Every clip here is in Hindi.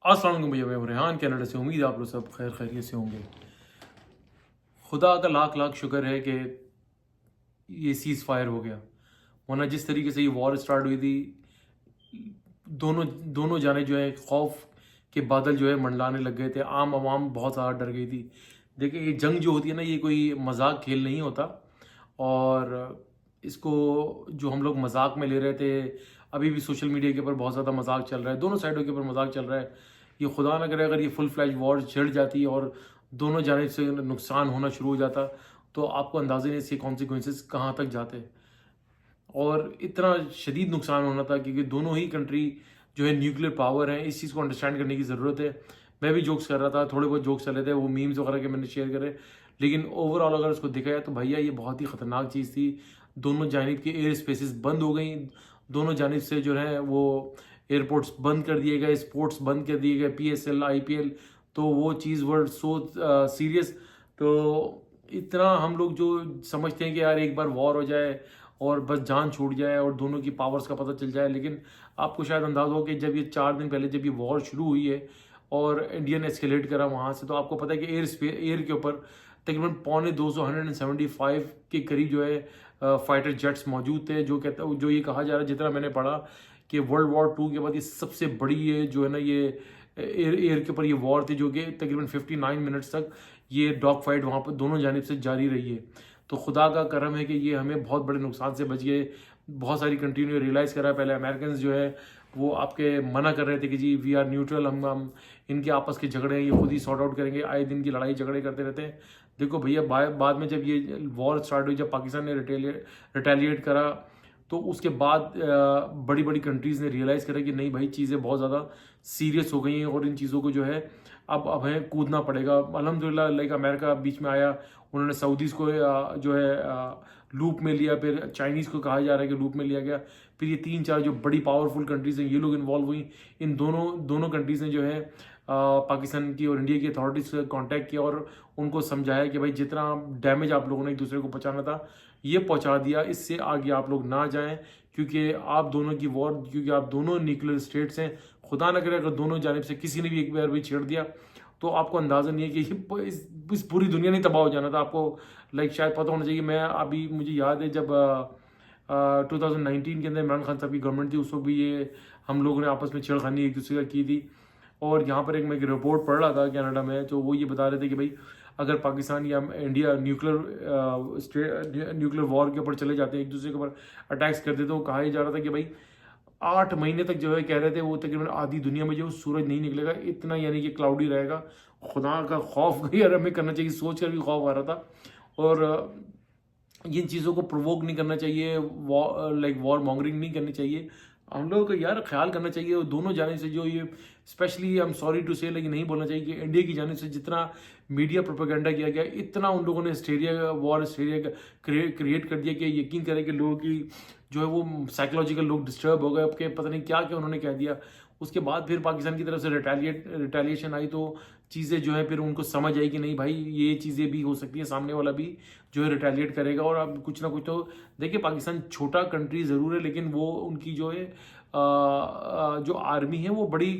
अस्सलाम वालेकुम भैया, मैं रेहान कनाडा से। उम्मीद है आप लोग सब खैर खैरियत से होंगे। खुदा का लाख लाख शुक्र है कि ये सीज़ फायर हो गया, वरना जिस तरीके से ये वॉर स्टार्ट हुई थी, दोनों दोनों जाने जो है खौफ के बादल जो है मंडलाने लग गए थे। आम आवाम बहुत ज़्यादा डर गई थी। देखिए, ये जंग जो होती है ना, ये कोई मजाक खेल नहीं होता। और इसको जो हम लोग मजाक में ले रहे थे, अभी भी सोशल मीडिया के ऊपर बहुत ज़्यादा मजाक चल रहा है, दोनों साइडों के ऊपर मजाक चल रहा है। ये खुदा ना करे अगर ये फुल फ्लैश वॉर छिड़ जाती और दोनों जानिब से नुकसान होना शुरू हो जाता, तो आपको अंदाज़ा नहीं इसके कॉन्सिक्वेंसेस कहाँ तक जाते। और इतना शदीद नुकसान होना था क्योंकि दोनों ही कंट्री जो है न्यूक्लियर पावर है। इस चीज़ को अंडरस्टैंड करने की ज़रूरत है। मैं भी जोक्स कर रहा था, थोड़े बहुत जोक्स चले थे, वो मीम्स वगैरह के मैंने शेयर करे। लेकिन ओवरऑल अगर उसको देखा जाए तो भैया ये बहुत ही ख़तरनाक चीज़ थी। दोनों जानिब की एयर स्पेसेस बंद हो गई, दोनों जानिब से जो है वो एयरपोर्ट्स बंद कर दिए गए, स्पोर्ट्स बंद कर दिए गए, PSL IPL। तो वो चीज़ वर्ड सो सीरियस। तो इतना हम लोग जो समझते हैं कि यार एक बार वॉर हो जाए और बस जान छूट जाए और दोनों की पावर्स का पता चल जाए, लेकिन आपको शायद अंदाज़ा हो कि जब ये 4 दिन पहले जब ये वॉर शुरू हुई है और इंडिया ने एस्केलेट करा वहाँ से, तो आपको पता है कि एयर के ऊपर तकरीबन पौने 200 175 के करीब जो है फाइटर जेट्स मौजूद थे। जो ये कहा जा रहा है, जितना मैंने पढ़ा, कि वर्ल्ड वॉर 2 के बाद ये सबसे बड़ी ये जो है ना ये एयर के ऊपर ये वॉर थी, जो कि तकरीबन 59 मिनट्स तक ये डॉग फाइट वहाँ पर दोनों जानिब से जारी रही है। तो खुदा का करम है कि ये हमें बहुत बड़े नुकसान से बच गए। बहुत सारी कंट्री ने रियलाइज़ करा। पहले अमेरिकन जो है वो आपके मना कर रहे थे कि जी वी आर न्यूट्रल, हम इनके आपस के झगड़े हैं ये खुद ही सॉर्ट आउट करेंगे, आए दिन की लड़ाई झगड़े करते रहते हैं। देखो भैया, बाद में जब ये वॉर स्टार्ट हुई, जब पाकिस्तान ने रिटेलिएट करा, तो उसके बाद बड़ी बड़ी कंट्रीज़ ने रियलाइज़ करा कि नहीं भाई, चीज़ें बहुत ज़्यादा सीरियस हो गई हैं और इन चीज़ों को जो है अब हमें कूदना पड़ेगा। अल्हम्दुलिल्लाह लाइक अमेरिका बीच में आया, उन्होंने सऊदीज़ को जो है लूप में लिया, फिर चाइनीज़ को कहा जा रहा है कि लूप में लिया गया, फिर ये 3-4 जो बड़ी पावरफुल कंट्रीज़ हैं ये लोग इन्वॉल्व हुई। इन दोनों दोनों कंट्रीज़ ने जो है पाकिस्तान की और इंडिया की अथॉरिटीज़ से कॉन्टैक्ट किया और उनको समझाया कि भाई जितना डैमेज आप लोगों ने एक दूसरे को पहुँचाना था ये पहुँचा दिया, इससे आगे आप लोग ना जाएं, क्योंकि आप दोनों की वॉर, क्योंकि आप दोनों न्यूक्लियर स्टेट्स हैं। खुदा न करे अगर दोनों जानिब से किसी ने भी एक बार भी छेड़ दिया, तो आपको अंदाज़ा नहीं है कि इस पूरी दुनिया नहीं तबाह हो जाना था। आपको लाइक शायद पता होना चाहिए। मैं अभी मुझे याद है जब 2019 के अंदर इमरान खान साहब की गवर्नमेंट थी, उस वक्त भी ये हम लोगों ने आपस में छेड़खानी एक दूसरे का की थी। और यहाँ पर मैं एक रिपोर्ट पढ़ रहा था कनाडा में, तो वो ये बता रहे थे कि भाई अगर पाकिस्तान या इंडिया न्यूक्लियर वॉर के ऊपर चले जाते हैं, एक दूसरे के ऊपर अटैक्स करते, तो कहा ही जा रहा था कि भाई 8 महीने तक जो है कह रहे थे वो तकरीबन आधी दुनिया में जो सूरज नहीं निकलेगा, इतना यानी कि क्लाउडी रहेगा। खुदा का खौफ यार हमें करना चाहिए, सोच कर भी खौफ आ रहा था। और इन चीज़ों को प्रोवोक नहीं करना चाहिए, वॉर मॉन्गरिंग नहीं करनी चाहिए। हम लोगों को यार ख्याल करना चाहिए और दोनों जाने से जो ये specially I am sorry to say, लेकिन नहीं बोलना चाहिए कि इंडिया की जाने से जितना मीडिया प्रोपेगेंडा किया गया, इतना उन लोगों ने वॉर हिस्टेरिया क्रिएट कर दिया कि यकीन करें कि लोगों की जो है वो साइकोलॉजिकल लोग डिस्टर्ब हो गए। अब के पता नहीं क्या क्या उन्होंने कह दिया। उसके बाद फिर पाकिस्तान की तरफ से रिटेलिएशन आई, तो चीज़ें जो है फिर उनको समझ आई कि नहीं भाई ये चीज़ें भी हो सकती हैं, सामने वाला भी जो है रिटेलिएट करेगा। और अब कुछ ना कुछ तो देखिए, पाकिस्तान छोटा कंट्री ज़रूर है, लेकिन वो उनकी जो है जो आर्मी है वो बड़ी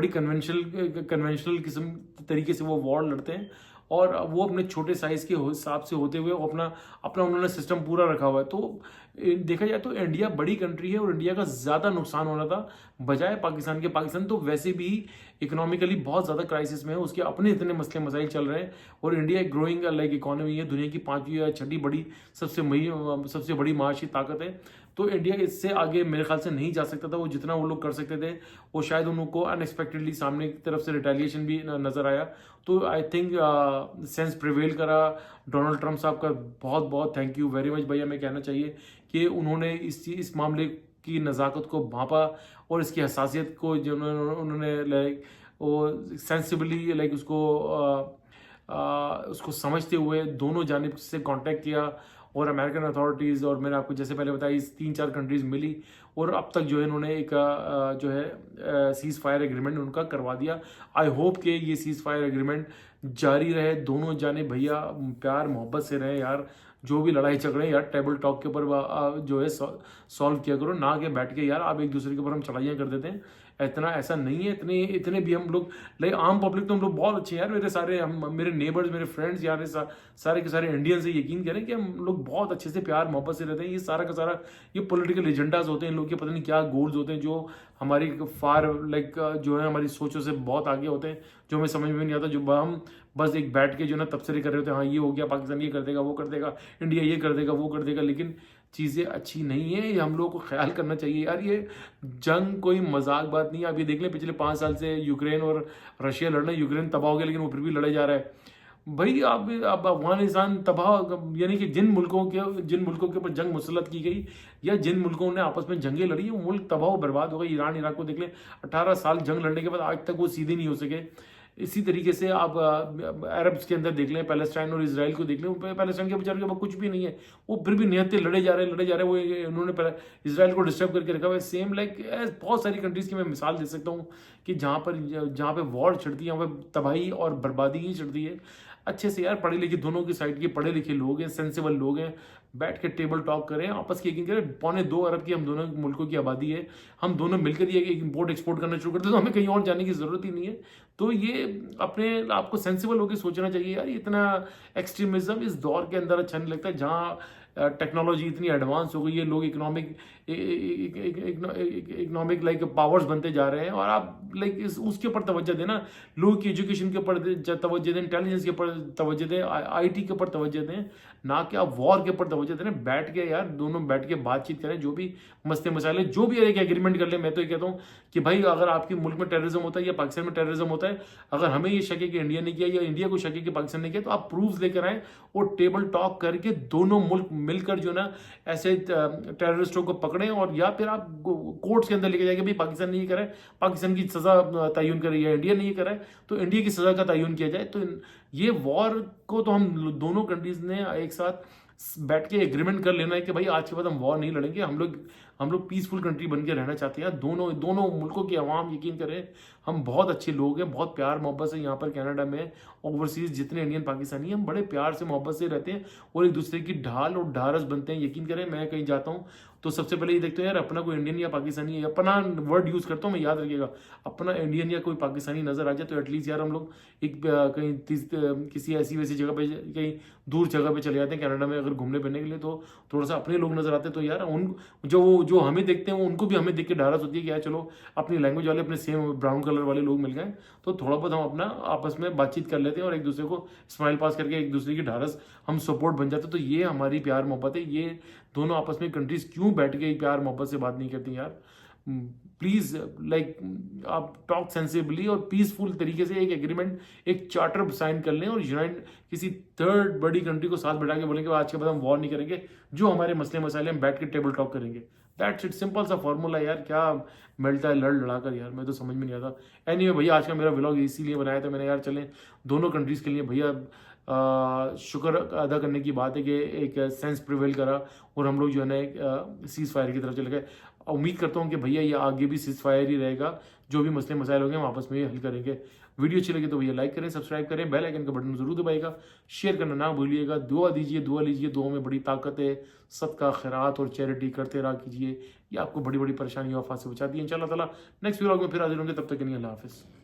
कन्वेंशनल किस्म तरीके से वो वॉर लड़ते हैं। और वो अपने छोटे साइज़ के हिसाब से होते हुए वो अपना अपना उन्होंने सिस्टम पूरा रखा हुआ है। तो देखा जाए तो इंडिया बड़ी कंट्री है और इंडिया का ज़्यादा नुकसान होना था बजाय पाकिस्तान के। पाकिस्तान तो वैसे भी इकोनॉमिकली बहुत ज़्यादा क्राइसिस में है, उसके अपने इतने मसले मसाइल चल रहे हैं। और इंडिया एक ग्रोइंग लाइक इकोनॉमी है, दुनिया की 5वीं या 6ठी बड़ी सबसे बड़ी माशी ताकत है। तो इंडिया इससे आगे मेरे ख्याल से नहीं जा सकता था। वो जितना वो लोग कर सकते थे, वो शायद उनको अनएक्सपेक्टेडली सामने की तरफ से रिटेलिएशन भी नज़र आया। तो आई थिंक सेंस प्रिवेल करा। डोनाल्ड ट्रंप साहब का बहुत बहुत थैंक यू वेरी मच भैया, मैं कहना चाहिए कि उन्होंने इस मामले की नज़ाकत को भांपा और इसकी हसासियत को जो उन्होंने लाइक वो सेंसिबली लाइक उसको समझते हुए दोनों जानिब से कांटेक्ट किया। और अमेरिकन अथॉरिटीज़ और मैंने आपको जैसे पहले बताया, इस 3-4 कंट्रीज़ मिली और अब तक जो है इन्होंने एक जो है सीज़ फायर एग्रीमेंट उनका करवा दिया। आई होप कि ये सीज़ फायर एग्रीमेंट जारी रहे, दोनों जाने भैया प्यार मोहब्बत से रहे यार। जो भी लड़ाई झगड़े यार टेबल टॉक के ऊपर जो है सॉल्व किया करो, ना कि बैठ के यार आप एक दूसरे के ऊपर हम चढ़ाइयाँ कर देते हैं। इतना ऐसा नहीं है, इतने इतने भी हम लोग लाइक आम पब्लिक तो हम लोग बहुत अच्छे हैं यार। मेरे सारे मेरे नेबर्स, मेरे फ्रेंड्स यार सारे के सारे इंडियन से यकीन करें कि हम लोग बहुत अच्छे से प्यार मोहब्बत से रहते हैं। ये सारा का सारा ये पॉलिटिकल एजेंडाज होते हैं, इन लोग के पता नहीं क्या गोल्स होते हैं जो हमारी फार लाइक जो है हमारी सोचों से बहुत आगे होते हैं, जो हमें समझ में नहीं आता। जो हम बस एक बैठ के जो ना तबसरे कर रहे होते हैं, हाँ ये हो गया, पाकिस्तान ये कर देगा, वो कर देगा, इंडिया ये कर देगा, वो कर देगा, लेकिन चीज़ें अच्छी नहीं है। ये हम लोग को ख्याल करना चाहिए यार। ये जंग कोई मजाक बात नहीं है। आप ये देख लें पिछले 5 साल से यूक्रेन और रशिया लड़ रहे हैं। यूक्रेन तबाह हो गया लेकिन वो फिर भी लड़े जा रहा है। भाई आप अफगानिस्तान तबाह, यानी कि जिन मुल्कों के ऊपर जंग मुसल्लत की गई या जिन मुल्कों ने आपस में जंगें लड़ी, वो मुल्क तबाह बर्बाद हो गए। ईरान इराक को देख लें, 18 साल जंग लड़ने के बाद आज तक वो सीधे नहीं हो सके। इसी तरीके से आप अरब्स के अंदर देख लें, पैलेस्टाइन और इसराइल को देख लें। पैलेस्टाइन के बेचारे के पास कुछ भी नहीं है, वो फिर भी निहत्ते लड़े जा रहे हैं। वो उन्होंने इसराइल को डिस्टर्ब करके रखा हुआ है। सेम लाइक बहुत सारी कंट्रीज की मैं मिसाल दे सकता हूँ कि जहाँ पे वॉर छिड़ती है वहाँ पे तबाही और बर्बादी ही छिड़ती है। अच्छे से यार पढ़े लिखे, दोनों की साइड के पढ़े लिखे लोग हैं, सेंसिबल लोग हैं, बैठ के टेबल टॉक करें, आपस की यकीन करें। 2.25 अरब की हम दोनों मुल्कों की आबादी है, हम दोनों मिलकर ये इम्पोर्ट एक्सपोर्ट करना शुरू करते तो हमें कहीं और जाने की ज़रूरत ही नहीं है। तो ये अपने आपको सेंसिबल होकर सोचना चाहिए यार। इतना एक्सट्रीमिज्म इस दौर के अंदर अच्छा नहीं लगता, जहाँ टेक्नोलॉजी इतनी एडवांस हो गई है, लोग इकोनॉमिक लाइक पावर्स बनते जा रहे हैं, और आप लाइक उसके ऊपर तवज्जो देना, लोगों की एजुकेशन के ऊपर तवज्जो दें, इंटेलिजेंस के ऊपर तवज्जो दें, आईटी के ऊपर तवज्जो दें, ना कि आप वॉर के ऊपर तवज्जो दें। बैठ के यार दोनों बैठ के बातचीत करें, जो भी मसले मसाले जो भी एक एग्रीमेंट कर ले। मैं तो ये कहता हूँ कि भाई अगर आपके मुल्क में टेररिज्म होता है या पाकिस्तान में टेररिज्म होता है, अगर हमें ये शक है कि इंडिया ने किया या इंडिया को शक है कि पाकिस्तान ने किया, तो आप प्रूफ लेकर आए और टेबल टॉक करके दोनों मुल्क मिलकर जो ना ऐसे टेररिस्टों को पकड़ें, और या फिर आप कोर्ट्स के अंदर लेके जाएंगे भाई पाकिस्तान ने ये करा है, पाकिस्तान की सजा तयन करी है, इंडिया ने ये करा है तो इंडिया की सजा का तयन किया जाए। तो ये वॉर को तो हम दोनों कंट्रीज ने एक साथ बैठ के एग्रीमेंट कर लेना है कि भाई आज के बाद हम वॉर नहीं लड़ेंगे, हम लोग पीसफुल कंट्री बन के रहना चाहते हैं। दोनों मुल्कों की आवाम यकीन करें, हम बहुत अच्छे लोग हैं, बहुत प्यार मोहब्बत से यहाँ पर कनाडा में ओवरसीज जितने इंडियन पाकिस्तानी हैं, हम बड़े प्यार से मोहब्बत से रहते हैं और एक दूसरे की ढाल और ढारस बनते हैं। यकीन करें, मैं कहीं जाता हूँ तो सबसे पहले ये देखते हो यार अपना कोई इंडियन या पाकिस्तानी है, अपना वर्ड यूज़ करता हूँ मैं, याद रखिएगा, अपना इंडियन या कोई पाकिस्तानी नजर आ जाए तो एटलीस्ट यार हम लोग एक कहीं किसी ऐसी वैसी जगह पे, कहीं दूर जगह पे चले जाते हैं कनाडा में अगर घूमने फिरने के लिए, तो थोड़ा सा अपने लोग नजर आते हैं। तो यार उन जो हमें देखते हैं उनको भी हमें देख के ढारस होती है कि यार चलो अपनी लैंग्वेज वाले, अपने सेम ब्राउन कलर वाले लोग मिल गए, तो थोड़ा बहुत हम अपना आपस में बातचीत कर लेते हैं और एक दूसरे को स्माइल पास करके एक दूसरे की ढारस हम सपोर्ट बन जाते हैं। तो ये हमारी प्यार मोहब्बत है। ये दोनों आपस में कंट्रीज क्यों बैठ के प्यार मोहब्बत से बात नहीं करती यार? प्लीज लाइक आप टॉक सेंसिबली और पीसफुल तरीके से एक एग्रीमेंट, एक चार्टर साइन कर लें और यूनाइट किसी थर्ड बड़ी कंट्री को साथ बैठा के बोलेंगे आज के बाद हम वॉर नहीं करेंगे, जो हमारे मसले मसाले हम बैठ के टेबल टॉक करेंगे। दैट्स इट, सिंपल सा फॉर्मूला यार। क्या मिलता है लड़ा कर यार, मैं तो समझ में नहीं आता। एनीवे भैया, आज का मेरा व्लॉग इसीलिए बनाया था मैंने यार, चलें दोनों कंट्रीज के लिए भैया शुक्र अदा करने की बात है कि एक सेंस प्रिवेल करा और हम लोग जो है ना एक सीज फायर की तरफ चले गए। उम्मीद करता हूँ कि भैया ये आगे भी सीज फायर ही रहेगा, जो भी मसले मसाइल होंगे हम आपस में हल करेंगे। वीडियो अच्छी लगी तो भैया लाइक करें, सब्सक्राइब करें, बेल आइकन का बटन जरूर दबाइएगा, शेयर करना ना भूलिएगा, दुआ दीजिए, दुआ लीजिए, दुआ में बड़ी ताकत है। सदका खैरात और चैरिटी करते रहा कीजिए, ये आपको बड़ी बड़ी परेशानियों आफात से बचाती है। इंशाअल्लाह ताला नेक्स्ट व्लॉग में फिर हाजिर होंगे, तब तक के लिए अल्लाह हाफिज़।